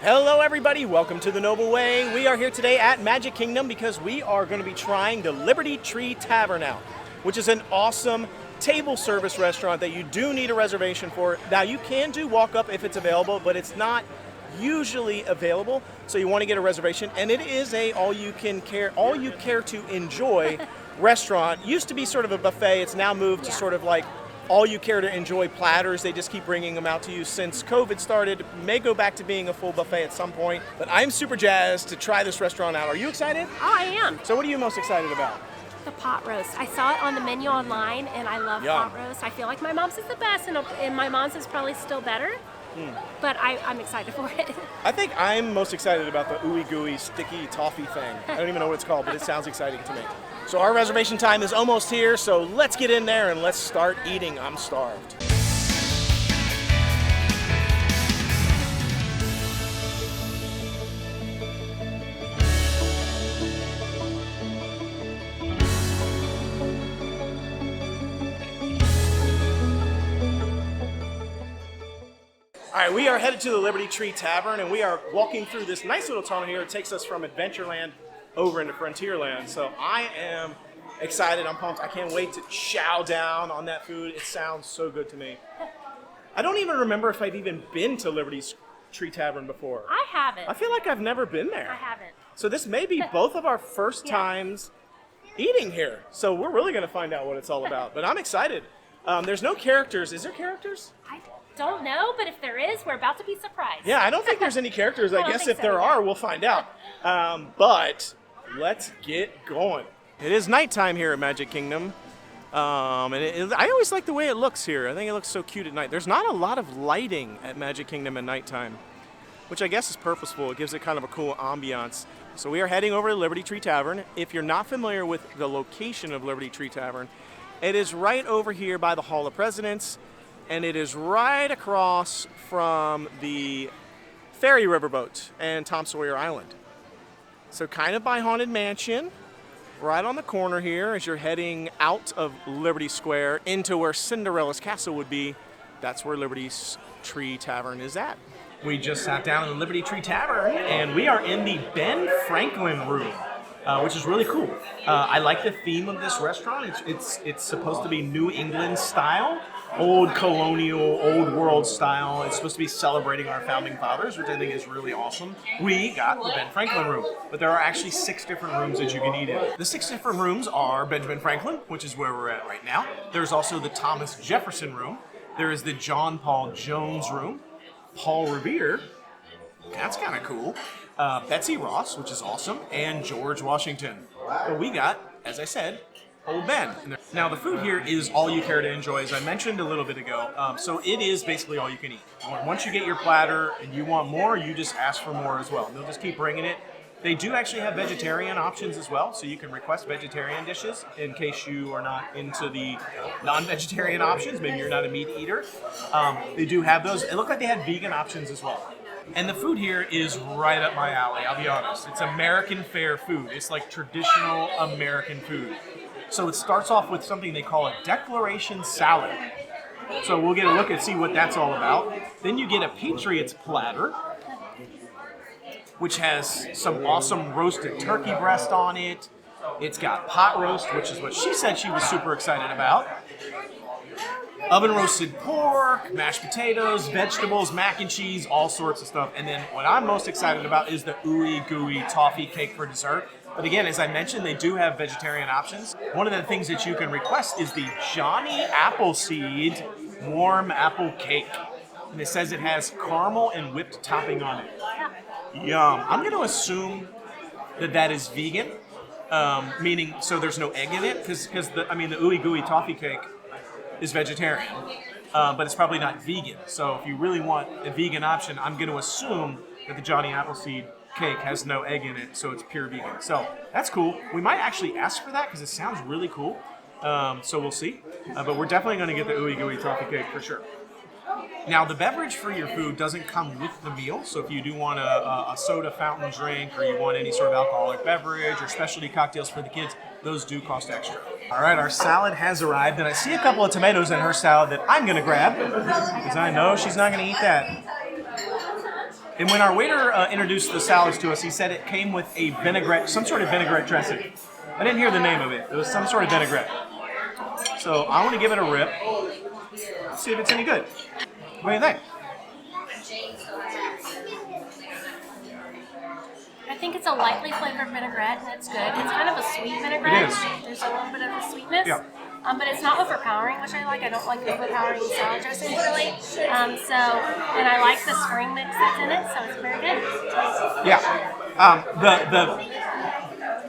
Hello everybody, welcome to the Noble Way. We are here today at Magic Kingdom because we are going to be trying the Liberty Tree Tavern out, which is an awesome table service restaurant that you do need a reservation for. Now you can do walk up if it's available, but it's not usually available, so you want to get a reservation. And it is a all you care to enjoy restaurant. Used to be sort of a buffet, it's now moved to sort of like all you care to enjoy platters. They just keep bringing them out to you since COVID started. May go back to being a full buffet at some point, but I'm super jazzed to try this restaurant out. Are you excited? Oh, I am. So what are you most excited about? The pot roast. I saw it on the menu online, and I love pot roast. I feel like my mom's is the best, and my mom's is probably still better. But I'm excited for it. I think I'm most excited about the Ooey Gooey sticky toffee thing. I don't even know what it's called, but it sounds exciting to me. So our reservation time is almost here, so let's get in there and let's start eating. I'm starved. All right, we are headed to the Liberty Tree Tavern, and we are walking through this nice little tunnel here. It takes us from Adventureland over into Frontierland. So I am excited. I'm pumped. I can't wait to chow down on that food. It sounds so good to me. I don't even remember if I've even been to Liberty Tree Tavern before. I haven't. I feel like I've never been there. I haven't. So this may be both of our first times eating here. So we're really going to find out what it's all about. But I'm excited. There's no characters. Is there characters? I don't know, but if there is, we're about to be surprised. Yeah, I don't think there's any characters. I guess if there yeah. are, we'll find out. But let's get going. It is nighttime here at Magic Kingdom. I always like the way it looks here. I think it looks so cute at night. There's not a lot of lighting at Magic Kingdom at nighttime, which I guess is purposeful. It gives it kind of a cool ambiance. So we are heading over to Liberty Tree Tavern. If you're not familiar with the location of Liberty Tree Tavern, it is right over here by the Hall of Presidents, and it is right across from the ferry riverboat and Tom Sawyer Island. So kind of by Haunted Mansion, right on the corner here as you're heading out of Liberty Square into where Cinderella's castle would be. That's where Liberty Tree Tavern is at. We just sat down in the Liberty Tree Tavern, and we are in the Ben Franklin room, which is really cool. I like the theme of this restaurant. It's supposed to be New England style, old colonial, old world style. It's supposed to be celebrating our founding fathers, which I think is really awesome. We got the Ben Franklin room, but there are actually 6 different rooms that you can eat in. The 6 different rooms are Benjamin Franklin, which is where we're at right now. There's also the Thomas Jefferson room. There is the John Paul Jones room. Paul Revere, that's kind of cool. Betsy Ross, which is awesome, and George Washington. But we got, as I said, Old Ben. Now the food here is all you care to enjoy, as I mentioned a little bit ago. So it is basically all you can eat. Once you get your platter and you want more, you just ask for more as well. They'll just keep bringing it. They do actually have vegetarian options as well, so you can request vegetarian dishes in case you are not into the non-vegetarian options. Maybe you're not a meat eater. They do have those. It looked like they had vegan options as well. And the food here is right up my alley, I'll be honest. It's American fare food. It's like traditional American food. So it starts off with something they call a Declaration salad. So we'll get a look and see what that's all about. Then you get a Patriots platter, which has some awesome roasted turkey breast on it. It's got pot roast, which is what she said she was super excited about. Oven roasted pork, mashed potatoes, vegetables, mac and cheese, all sorts of stuff. And then what I'm most excited about is the Ooey Gooey toffee cake for dessert. But again, as I mentioned, they do have vegetarian options. One of the things that you can request is the Johnny Appleseed warm apple cake. And it says it has caramel and whipped topping on it. Yum. I'm going to assume that is vegan, meaning so there's no egg in it, because the Ooey Gooey toffee cake is vegetarian, but it's probably not vegan. So if you really want a vegan option, I'm going to assume that the Johnny Appleseed cake has no egg in it, so it's pure vegan. So that's cool. We might actually ask for that because it sounds really cool. So we'll see. But we're definitely going to get the Ooey Gooey toffee cake for sure. Now, the beverage for your food doesn't come with the meal, so if you do want a soda fountain drink or you want any sort of alcoholic beverage or specialty cocktails for the kids, those do cost extra. All right, our salad has arrived, and I see a couple of tomatoes in her salad that I'm going to grab because I know she's not going to eat that. And when our waiter introduced the salads to us, he said it came with a vinaigrette, some sort of vinaigrette dressing. I didn't hear the name of it. It was some sort of vinaigrette. So I want to give it a rip. See if it's any good. What do you think? I think it's a lightly flavored vinaigrette, and it's good. It's kind of a sweet vinaigrette. It is. There's a little bit of a sweetness. Yeah. But it's not overpowering, which I like. I don't like overpowering salad dressings really. And I like the spring mix that's in it, so it's very good. Yeah.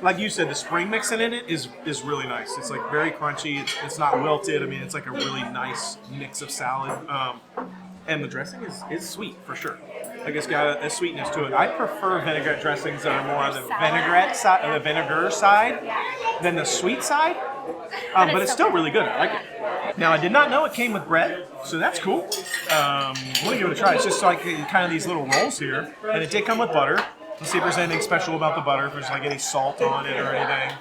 Like you said, the spring mix in it is really nice. It's like very crunchy. It's not wilted. I mean, it's like a really nice mix of salad. And the dressing is sweet for sure. Like it's got a sweetness to it. I prefer vinaigrette dressings that are more on the vinaigrette side, the vinegar side, than the sweet side. But it's still really good. I like it. Now I did not know it came with bread, so that's cool. I'm gonna give it a try. It's just like kind of these little rolls here, and it did come with butter. Let's see if there's anything special about the butter. If there's like any salt on it or anything.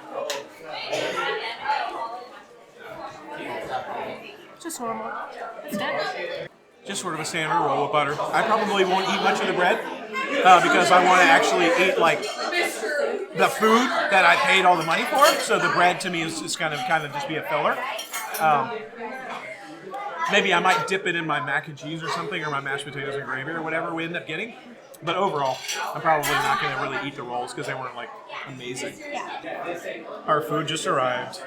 Just normal. It's good. Just sort of a standard roll with butter. I probably won't eat much of the bread because I want to actually eat like the food that I paid all the money for. So the bread to me is just kind of just be a filler. Maybe I might dip it in my mac and cheese or something, or my mashed potatoes and gravy or whatever we end up getting. But overall, I'm probably not going to really eat the rolls because they weren't like amazing. Our food just arrived.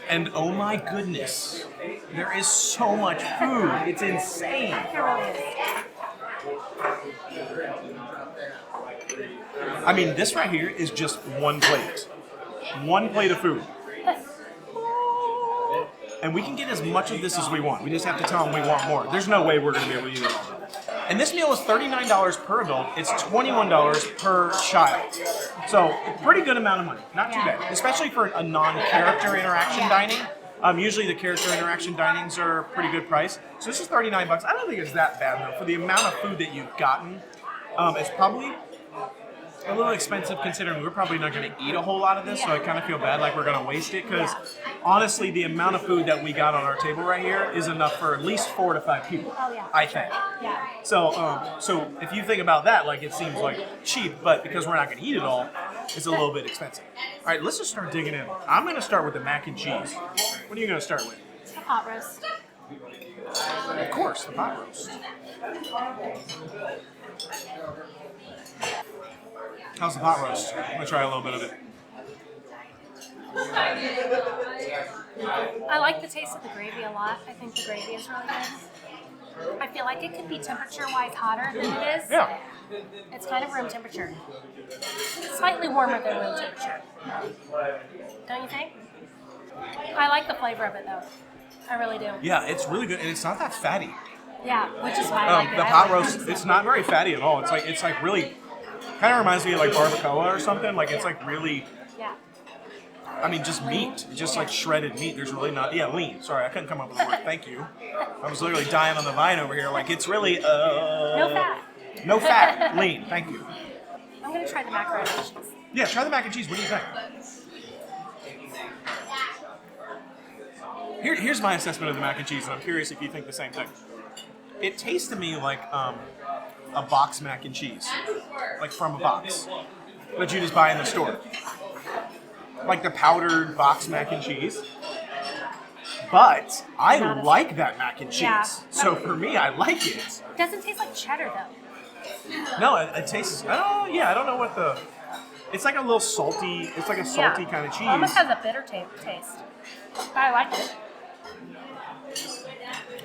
And oh my goodness, there is so much food. It's insane. It really is. I mean, this right here is just one plate. One plate of food. And we can get as much of this as we want. We just have to tell them we want more. There's no way we're going to be able to eat it all. And this meal is $39 per adult. It's $21 per child. So, pretty good amount of money. Not too bad. Especially for a non-character interaction dining. Usually the character interaction dinings are a pretty good price. So this is $39. I don't think it's that bad though. For the amount of food that you've gotten, it's probably a little expensive considering we're probably not going to eat a whole lot of this, so I kind of feel bad like we're going to waste it because honestly the amount of food that we got on our table right here is enough for at least 4 to 5 people, I think. Yeah. So if you think about that, like it seems like cheap, but because we're not going to eat it all, it's a little bit expensive. All right, let's just start digging in. I'm going to start with the mac and cheese. What are you going to start with? The pot roast. Of course, the pot roast. How's the pot roast? I'm going to try a little bit of it. I like the taste of the gravy a lot. I think the gravy is really good. I feel like it could be temperature-wise hotter than it is. Yeah. It's kind of room temperature. Slightly warmer than room temperature. Don't you think? I like the flavor of it though. I really do. Yeah, it's really good, and it's not that fatty. Yeah, which is why I like it. The pot roast, it's not very fatty at all. It's like really, kind of reminds me of like barbacoa or something. Like it's like really, I mean, just meat, just like shredded meat. There's really not, lean. Sorry, I couldn't come up with the word. Thank you. I was literally dying on the vine over here. Like it's really, no fat. No fat, lean. Thank you. I'm gonna try the macaroni and cheese. Yeah, try the mac and cheese. What do you think? Here's my assessment of the mac and cheese, and I'm curious if you think the same thing. It tastes to me like a box mac and cheese, like from a box that you just buy in the store, like the powdered box mac and cheese. But I like that mac and cheese, so for me, I like it. It doesn't taste like cheddar though. No, it tastes. I don't know what the. It's like a little salty. It's like a salty kind of cheese. It almost has a bitter taste, but I like it.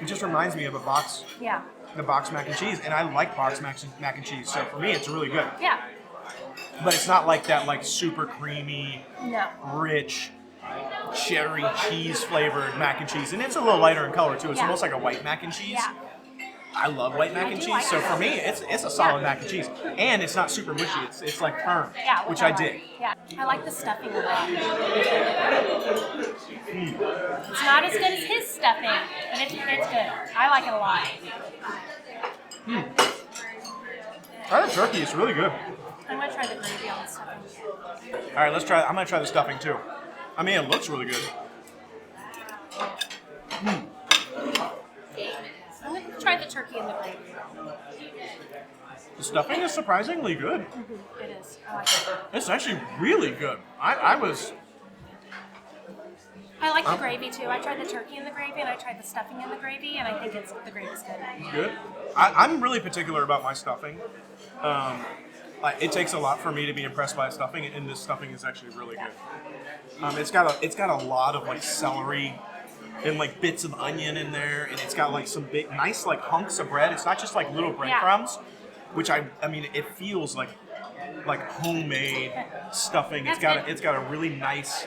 It just reminds me of a box. Yeah. The box mac and cheese, and I like box mac and cheese, so for me, it's really good. Yeah. But it's not like that, like super creamy, rich, cherry cheese flavored mac and cheese, and it's a little lighter in color too. It's almost like a white mac and cheese. Yeah. I love white mac and cheese, so for me, it's a solid mac and cheese, and it's not super mushy. It's like firm, which I dig. Yeah, I like the stuffing a lot. It's not as good as his stuffing, but it's good. I like it a lot. Try the turkey; it's really good. I'm gonna try the gravy on the stuffing. All right, let's try. I'm gonna try the stuffing too. I mean, it looks really good. I'm gonna try the turkey and the gravy. stuffing is surprisingly good. It is. I like it. It's actually really good. I like the gravy too. I tried the turkey in the gravy and I tried the stuffing in the gravy, and I think the gravy's good. Good. I'm really particular about my stuffing. It takes a lot for me to be impressed by stuffing, and this stuffing is actually really good. It's got a lot of like celery and like bits of onion in there, and it's got like some big, nice like hunks of bread. It's not just like little breadcrumbs, which I mean, it feels like homemade stuffing. It's got a really nice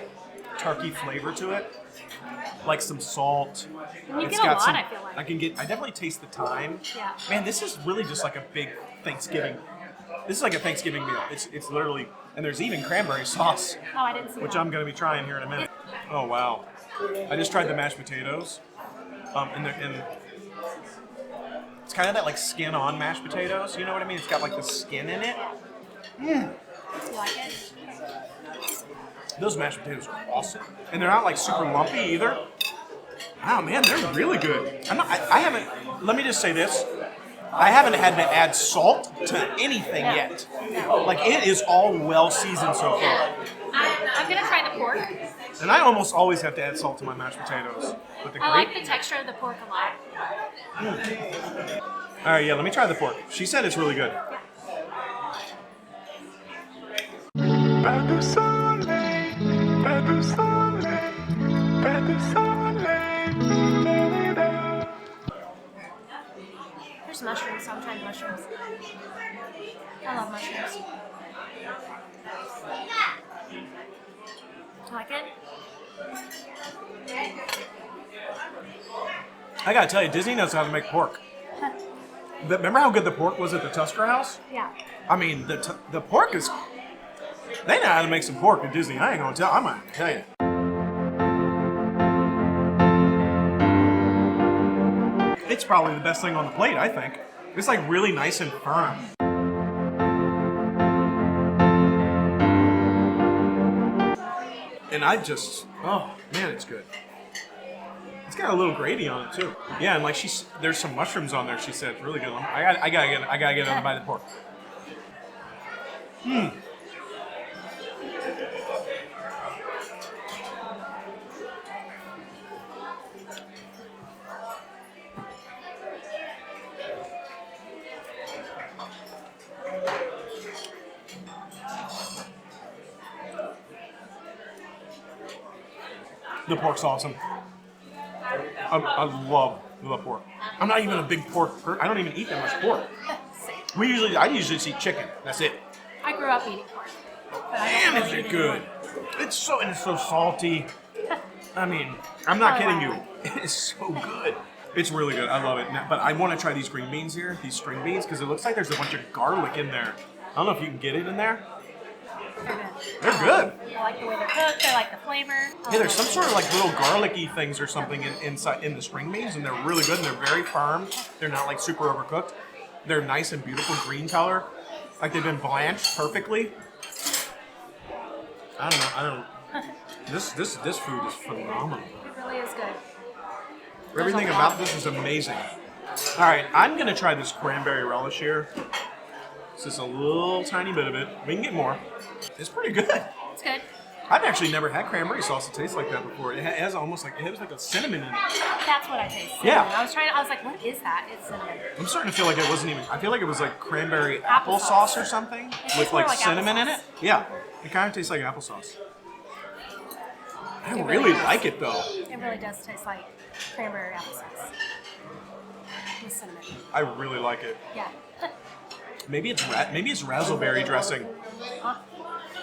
turkey flavor to it, like some salt. And you get a lot, I feel like. I definitely taste the thyme. Yeah. Man, this is really just like a big Thanksgiving. This is like a Thanksgiving meal. It's literally, and there's even cranberry sauce. Oh, I didn't see which that. I'm going to be trying here in a minute. Oh wow! I just tried the mashed potatoes, and it's kind of that like skin on mashed potatoes. You know what I mean? It's got like the skin in it. You like it? Those mashed potatoes are awesome, and they're not like super lumpy either. Wow, man, they're really good. I haven't. Let me just say this. I haven't had to add salt to anything yet. Like, it is all well seasoned so far. I'm gonna try the pork. And I almost always have to add salt to my mashed potatoes. But I like the texture of the pork a lot. All right, yeah, let me try the pork. She said it's really good. There's mushrooms, so I'm trying mushrooms. I love mushrooms. You like it? I gotta tell you, Disney knows how to make pork. Remember how good the pork was at the Tusker House? Yeah. I mean, the pork is... They know how to make some pork at Disney. I ain't gonna tell. I'm gonna tell you. It's probably the best thing on the plate, I think. It's like really nice and firm. And oh man, it's good. It's got a little gravy on it too. Yeah, and like there's some mushrooms on there. She said it's really good. I gotta get another bite of pork. The pork's awesome. I love the pork. I'm not even a big pork person. I don't even eat that much pork. I usually just eat chicken. That's it. I grew up eating pork. Man, is it good. It's so salty. I mean, I'm not kidding you. It is so good. It's really good. I love it. But I want to try these green beans here, these string beans, because it looks like there's a bunch of garlic in there. I don't know if you can get it in there. They're good. I like the way they're cooked. I like the flavor. Yeah, there's some sort of like little garlicky things or something inside in the string beans, and they're really good. And they're very firm. They're not like super overcooked. They're nice and beautiful green color, like they've been blanched perfectly. I don't know. This food is phenomenal. It really is good. Everything about this is amazing. All right, I'm gonna try this cranberry relish here. It's just a little tiny bit of it. We can get more. It's pretty good. It's good. I've actually never had cranberry sauce that tastes like that before. It has almost like, it has like a cinnamon in it. That's what I taste. Yeah. I was like, what is that? It's cinnamon. I'm starting to feel like it wasn't even, I feel like it was like cranberry applesauce or something with like cinnamon in it. Yeah. It kind of tastes like applesauce. I really like it though. It really does taste like cranberry applesauce with cinnamon. I really like it. Yeah. Maybe it's razzleberry dressing. Huh?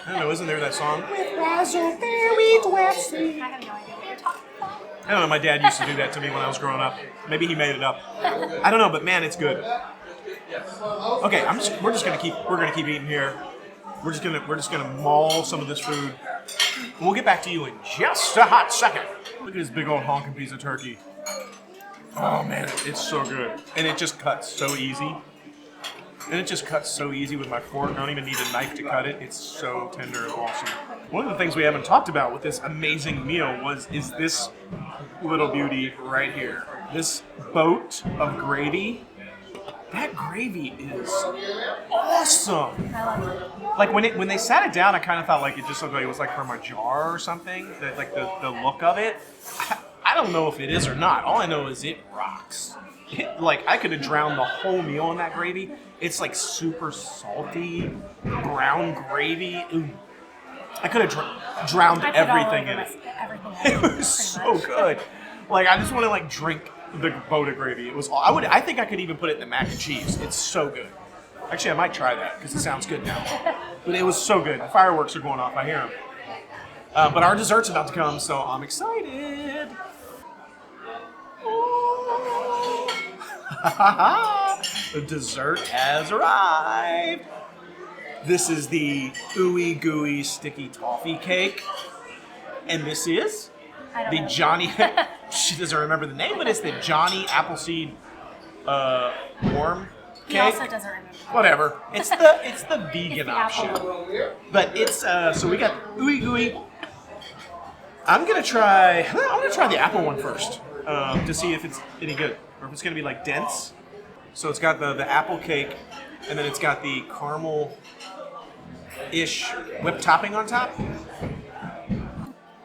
I don't know, isn't there that song? With razzleberry dressing. I have no idea what you're talking about. I don't know, my dad used to do that to me when I was growing up. Maybe he made it up. I don't know, but man, it's good. Okay, we're gonna keep eating here. We're just gonna maul some of this food. We'll get back to you in just a hot second. Look at this big old honking piece of turkey. Oh man, it's so good. And it just cuts so easy. With my fork. I don't even need a knife to cut it. It's so tender and awesome. One of the things we haven't talked about with this amazing meal is this little beauty right here. This boat of gravy That gravy is awesome. I love it. Like when they sat it down, I kind of thought like it just looked like it was like from a jar or something. That like the look of it. I don't know if it is or not. All I know is it rocks. Like I could have drowned the whole meal in that gravy. It's like super salty, brown gravy. Ooh. I could have drowned everything in it. It was so good. Like I just want to like drink the boat of gravy. It was. I think I could even put it in the mac and cheese. It's so good. Actually, I might try that because it sounds good now. But it was so good. The fireworks are going off. I hear them. But our dessert's about to come, so I'm excited. The dessert has arrived. This is the Ooey Gooey sticky toffee cake. And this is the Johnny, she doesn't remember the name, but it's the Johnny Appleseed warm cake. He also doesn't remember. Whatever. It's the vegan option. But it's, so we got Ooey Gooey. I'm going to try the apple one first to see if it's any good. Or if it's going to be like dense. So it's got the apple cake, and then it's got the caramel-ish whipped topping on top.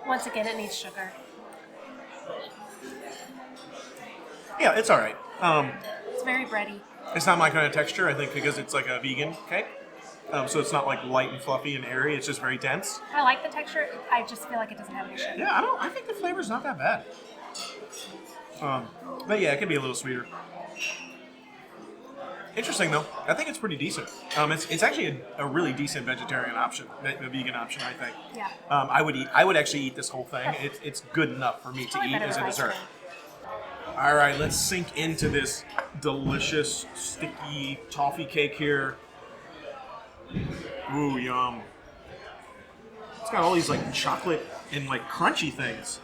Once again, it needs sugar. Yeah, it's all right. It's very bready. It's not my kind of texture, I think, because it's like a vegan cake. So it's not like light and fluffy and airy. It's just very dense. I like the texture. I just feel like it doesn't have any sugar. Yeah, I think the flavor's not that bad. But yeah, it could be a little sweeter. Interesting though. I think it's pretty decent. It's actually a really decent vegetarian option, a vegan option, I think. Yeah. I would actually eat this whole thing. It's good enough for me to eat as a dessert. All right, let's sink into this delicious sticky toffee cake here. Ooh, yum. It's got all these like chocolate and like crunchy things.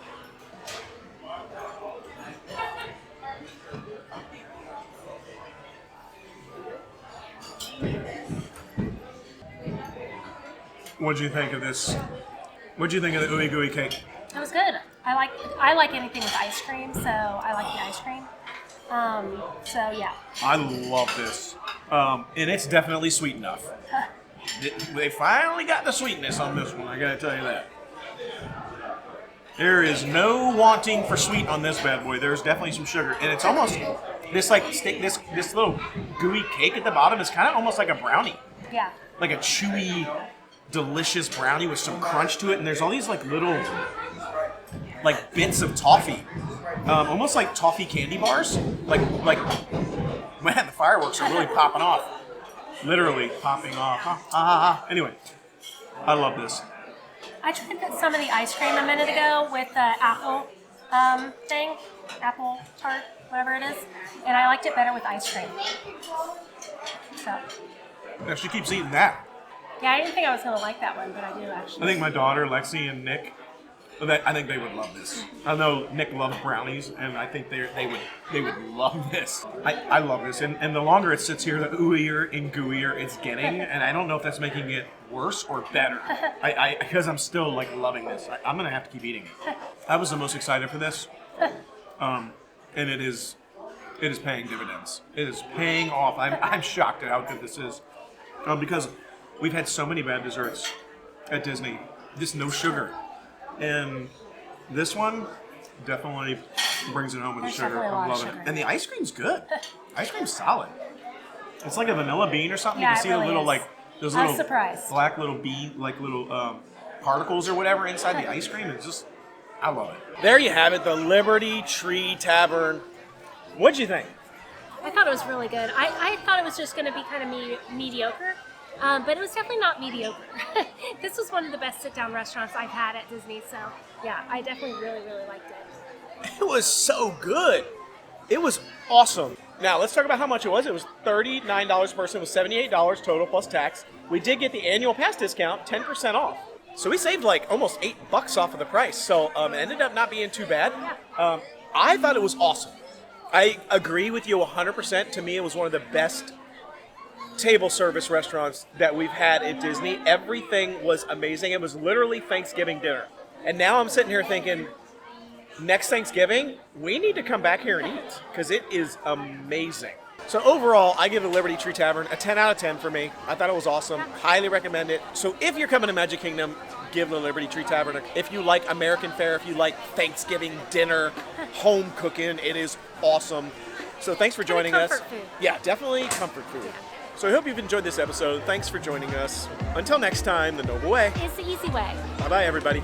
What'd you think of this? What'd you think of the Ooey Gooey cake? It was good. I like anything with ice cream, so I like the ice cream. So yeah. I love this. And it's definitely sweet enough. They finally got the sweetness on this one, I gotta tell you that. There is no wanting for sweet on this bad boy. There's definitely some sugar. And it's almost, this little gooey cake at the bottom is kind of almost like a brownie. Yeah. Like a chewy, delicious brownie with some crunch to it. And there's all these like little, like bits of toffee. Almost like toffee candy bars. Like, man, the fireworks are really popping off. Literally popping off. Anyway, I love this. I tried some of the ice cream a minute ago with the apple thing, apple tart, whatever it is, and I liked it better with ice cream. So. Yeah, she keeps eating that. Yeah, I didn't think I was gonna like that one, but I do actually. I think my daughter, Lexi, and Nick, I think they would love this. I know Nick loves brownies, and I think they would love this. I love this, and the longer it sits here, the ooier and gooier it's getting, and I don't know if that's making it worse or better. Because I'm still like loving this. I'm gonna have to keep eating it. I was the most excited for this, and it is paying dividends. It is paying off. I'm shocked at how good this is, because we've had so many bad desserts at Disney, just no sugar. And this one definitely brings it home with the sugar. I'm loving it. And the ice cream's good. Ice cream's solid. It's like a vanilla bean or something. Yeah, you can see it really the little is. like those I was little surprised. black little bean, like little particles or whatever inside the ice cream. It's just, I love it. There you have it, the Liberty Tree Tavern. What'd you think? I thought it was really good. I thought it was just going to be kind of mediocre, but it was definitely not mediocre. This was one of the best sit-down restaurants I've had at Disney, so yeah, I definitely really, really liked it. It was so good. It was awesome. Now, let's talk about how much it was. It was $39 per person. It was $78 total plus tax. We did get the annual pass discount, 10% off. So we saved like almost $8 off of the price. So it ended up not being too bad. I thought it was awesome. I agree with you 100%. To me, it was one of the best table service restaurants that we've had at Disney. Everything was amazing. It was literally Thanksgiving dinner. And now I'm sitting here thinking, next Thanksgiving, we need to come back here and eat because it is amazing. So overall, I give the Liberty Tree Tavern a 10 out of 10 for me. I thought it was awesome. Highly recommend it. So if you're coming to Magic Kingdom, give the Liberty Tree Tavern. If you like American fare, if you like Thanksgiving dinner, home cooking, it is awesome. So thanks for joining us. Food. Yeah, definitely comfort food. Yeah. So I hope you've enjoyed this episode. Thanks for joining us. Until next time, the noble way. It's the easy way. Bye-bye, everybody.